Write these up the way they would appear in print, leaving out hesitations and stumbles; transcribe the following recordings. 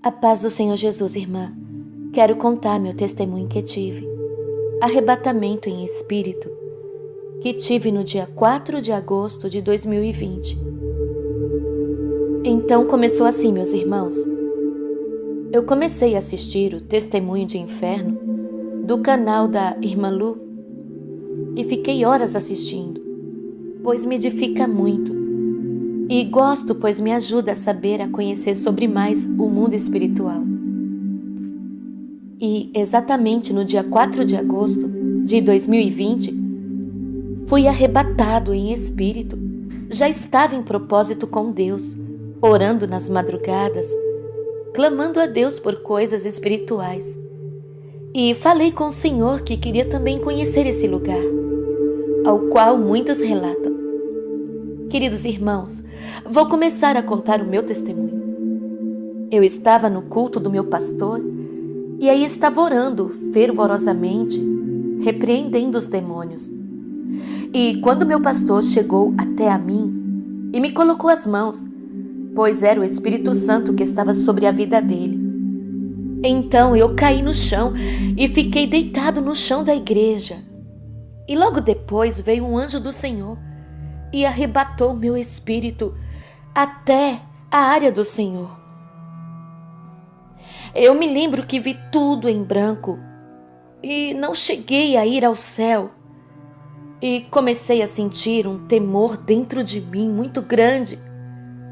A paz do Senhor Jesus, irmã. Quero contar meu testemunho que tive. Arrebatamento em espírito que tive no dia 4 de agosto de 2020. Então começou assim, meus irmãos. Eu comecei a assistir o Testemunho de Inferno do canal da Irmã Lu e fiquei horas assistindo, pois me edifica muito. E gosto, pois me ajuda a conhecer sobre mais o mundo espiritual. E exatamente no dia 4 de agosto de 2020, fui arrebatado em espírito. Já estava em propósito com Deus, orando nas madrugadas, clamando a Deus por coisas espirituais. E falei com o Senhor que queria também conhecer esse lugar, ao qual muitos relatam. Queridos irmãos, vou começar a contar o meu testemunho. Eu estava no culto do meu pastor e aí estava orando fervorosamente, repreendendo os demônios. E quando meu pastor chegou até a mim e me colocou as mãos, pois era o Espírito Santo que estava sobre a vida dele. Então eu caí no chão e fiquei deitado no chão da igreja. E logo depois veio um anjo do Senhor e arrebatou meu espírito até a área do Senhor. Eu me lembro que vi tudo em branco e não cheguei a ir ao céu. E comecei a sentir um temor dentro de mim muito grande,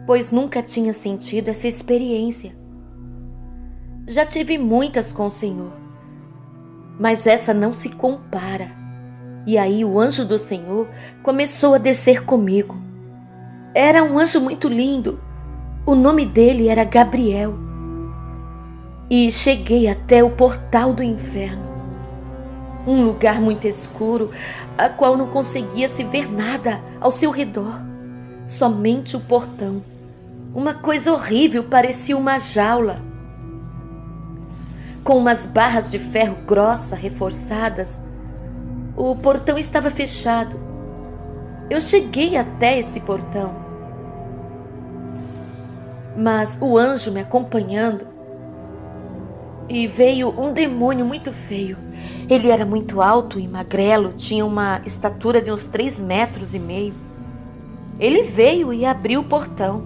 pois nunca tinha sentido essa experiência. Já tive muitas com o Senhor, mas essa não se compara. E aí o anjo do Senhor começou a descer comigo. Era um anjo muito lindo. O nome dele era Gabriel. E cheguei até o portal do inferno. Um lugar muito escuro, a qual não conseguia se ver nada ao seu redor. Somente o portão. Uma coisa horrível, parecia uma jaula. Com umas barras de ferro grossa reforçadas. O portão estava fechado. Eu cheguei até esse portão, mas o anjo me acompanhando, e veio um demônio muito feio. Ele era muito alto e magrelo, tinha uma estatura de uns 3,5 metros. Ele veio e abriu o portão.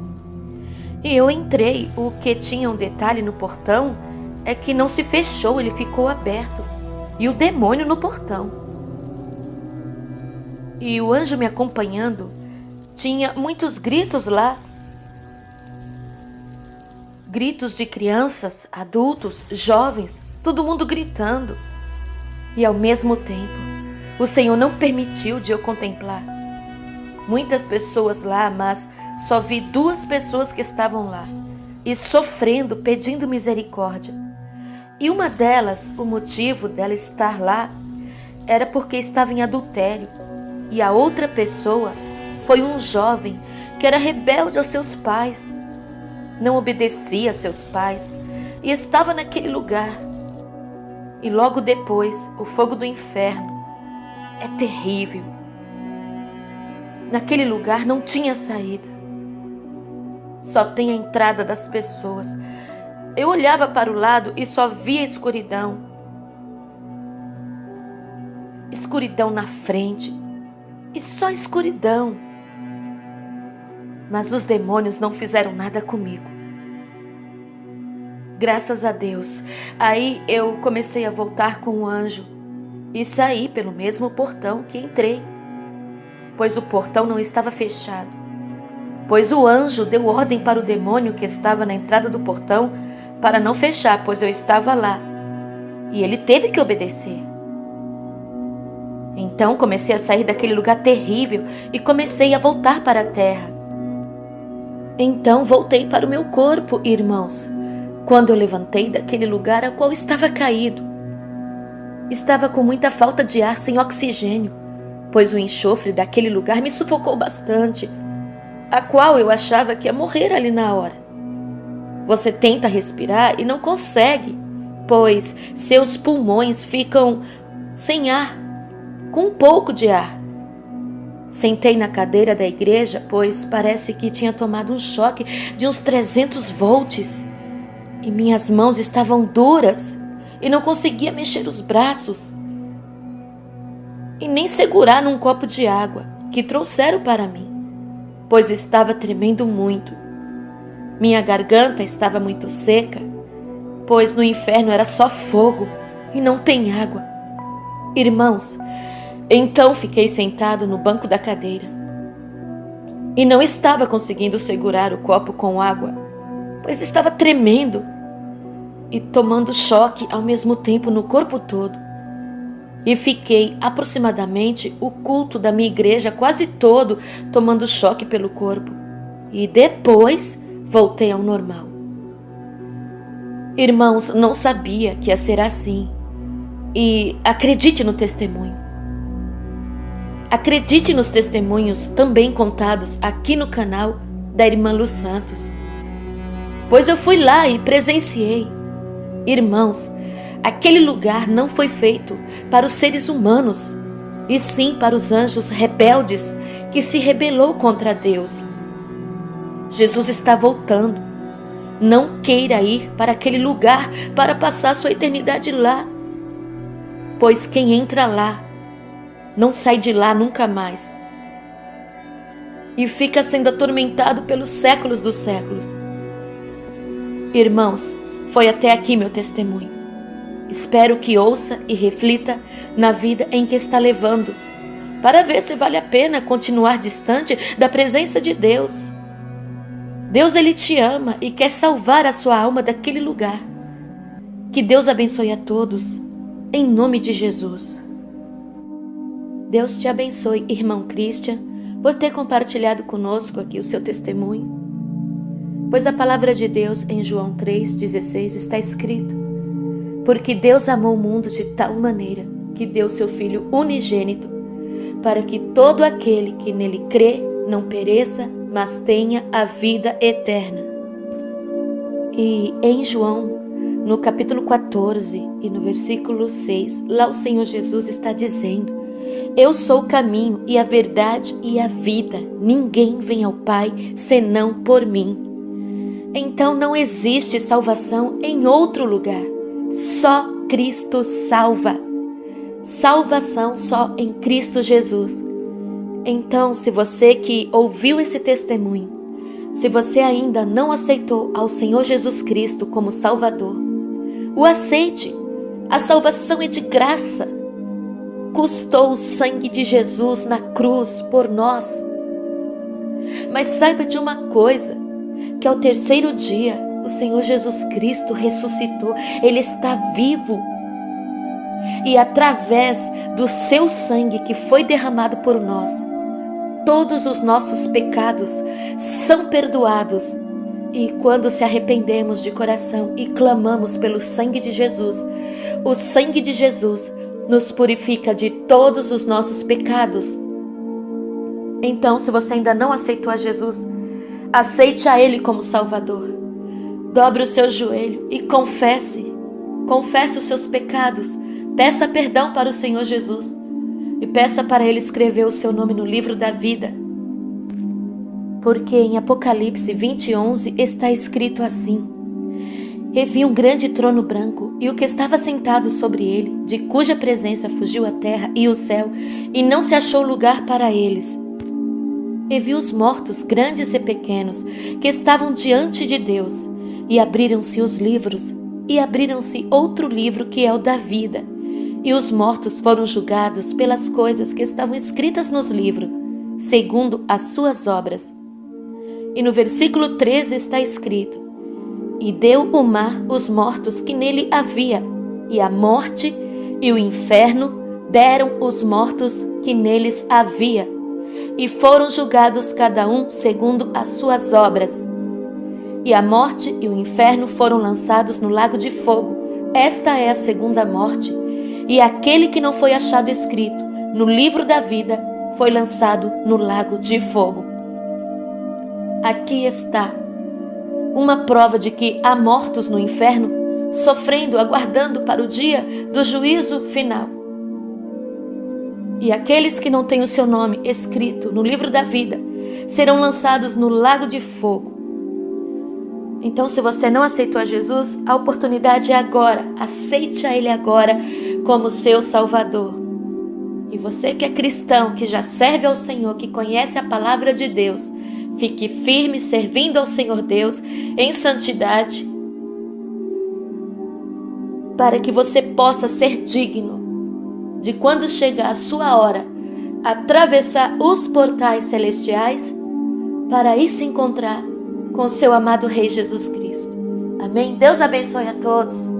E eu entrei. O que tinha um detalhe no portão é que não se fechou, ele ficou aberto. E o demônio no portão. E o anjo me acompanhando, tinha muitos gritos lá. Gritos de crianças, adultos, jovens, todo mundo gritando. E ao mesmo tempo, o Senhor não permitiu de eu contemplar muitas pessoas lá, mas só vi 2 pessoas que estavam lá e sofrendo, pedindo misericórdia. E uma delas, o motivo dela estar lá era porque estava em adultério. E a outra pessoa foi um jovem que era rebelde aos seus pais, não obedecia a seus pais e estava naquele lugar. E logo depois, o fogo do inferno é terrível. Naquele lugar não tinha saída, só tem a entrada das pessoas. Eu olhava para o lado e só via escuridão. Escuridão na frente. E só escuridão. Mas os demônios não fizeram nada comigo. Graças a Deus. Aí eu comecei a voltar com o anjo e saí pelo mesmo portão que entrei, pois o portão não estava fechado. Pois o anjo deu ordem para o demônio que estava na entrada do portão para não fechar, pois eu estava lá. E ele teve que obedecer. Então comecei a sair daquele lugar terrível e comecei a voltar para a terra. Então voltei para o meu corpo, irmãos. Quando eu levantei daquele lugar a qual estava caído, estava com muita falta de ar, sem oxigênio, pois o enxofre daquele lugar me sufocou bastante, a qual eu achava que ia morrer ali na hora. Você tenta respirar e não consegue, pois seus pulmões ficam sem ar, com um pouco de ar. Sentei na cadeira da igreja, pois parece que tinha tomado um choque de uns 300 volts. e minhas mãos estavam duras e não conseguia mexer os braços e nem segurar num copo de água que trouxeram para mim, pois estava tremendo muito. Minha garganta estava muito seca, pois no inferno era só fogo e não tem água. Irmãos, então fiquei sentado no banco da cadeira e não estava conseguindo segurar o copo com água, pois estava tremendo e tomando choque ao mesmo tempo no corpo todo. E fiquei aproximadamente o culto da minha igreja quase todo tomando choque pelo corpo. E depois voltei ao normal. Irmãos, não sabia que ia ser assim. E acredite no testemunho. Acredite nos testemunhos também contados aqui no canal da irmã Lu Santos. Pois eu fui lá e presenciei. Irmãos, aquele lugar não foi feito para os seres humanos, e sim para os anjos rebeldes que se rebelou contra Deus. Jesus está voltando. Não queira ir para aquele lugar para passar sua eternidade lá, pois quem entra lá não sai de lá nunca mais e fica sendo atormentado pelos séculos dos séculos. Irmãos, foi até aqui meu testemunho. Espero que ouça e reflita na vida em que está levando, para ver se vale a pena continuar distante da presença de Deus. Deus, Ele te ama e quer salvar a sua alma daquele lugar. Que Deus abençoe a todos, em nome de Jesus. Deus te abençoe, irmão Christian, por ter compartilhado conosco aqui o seu testemunho. Pois a palavra de Deus em João 3,16 está escrito: porque Deus amou o mundo de tal maneira que deu seu Filho unigênito, para que todo aquele que nele crê não pereça, mas tenha a vida eterna. E em João, no capítulo 14 e no versículo 6, lá o Senhor Jesus está dizendo: eu sou o caminho e a verdade e a vida. Ninguém vem ao Pai senão por mim. Então não existe salvação em outro lugar. Só Cristo salva. Salvação só em Cristo Jesus. Então, se você que ouviu esse testemunho, se você ainda não aceitou ao Senhor Jesus Cristo como Salvador, o aceite. A salvação é de graça. Custou o sangue de Jesus na cruz por nós. Mas saiba de uma coisa, que ao terceiro dia o Senhor Jesus Cristo ressuscitou. Ele está vivo. E através do seu sangue que foi derramado por nós, todos os nossos pecados são perdoados. E quando se arrependemos de coração e clamamos pelo sangue de Jesus, o sangue de Jesus nos purifica de todos os nossos pecados. Então, se você ainda não aceitou a Jesus, aceite a Ele como Salvador. Dobre o seu joelho e confesse os seus pecados. Peça perdão para o Senhor Jesus e peça para Ele escrever o seu nome no livro da vida. Porque em Apocalipse 20:11 está escrito assim: e vi um grande trono branco e o que estava sentado sobre ele, de cuja presença fugiu a terra e o céu, e não se achou lugar para eles. E vi os mortos, grandes e pequenos, que estavam diante de Deus, e abriram-se os livros, e abriram-se outro livro que é o da vida, e os mortos foram julgados pelas coisas que estavam escritas nos livros, segundo as suas obras. E no versículo 13 está escrito: e deu o mar os mortos que nele havia, e a morte e o inferno deram os mortos que neles havia, e foram julgados cada um segundo as suas obras. E a morte e o inferno foram lançados no lago de fogo. Esta é a segunda morte. E aquele que não foi achado escrito no livro da vida foi lançado no lago de fogo. Aqui está uma prova de que há mortos no inferno, sofrendo, aguardando para o dia do juízo final. E aqueles que não têm o seu nome escrito no livro da vida serão lançados no lago de fogo. Então, se você não aceitou a Jesus, a oportunidade é agora. Aceite a Ele agora como seu Salvador. E você que é cristão, que já serve ao Senhor, que conhece a palavra de Deus, fique firme servindo ao Senhor Deus em santidade, para que você possa ser digno de, quando chegar a sua hora, atravessar os portais celestiais para ir se encontrar com seu amado Rei Jesus Cristo. Amém? Deus abençoe a todos.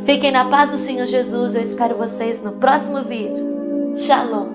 Fiquem na paz do Senhor Jesus. Eu espero vocês no próximo vídeo. Shalom.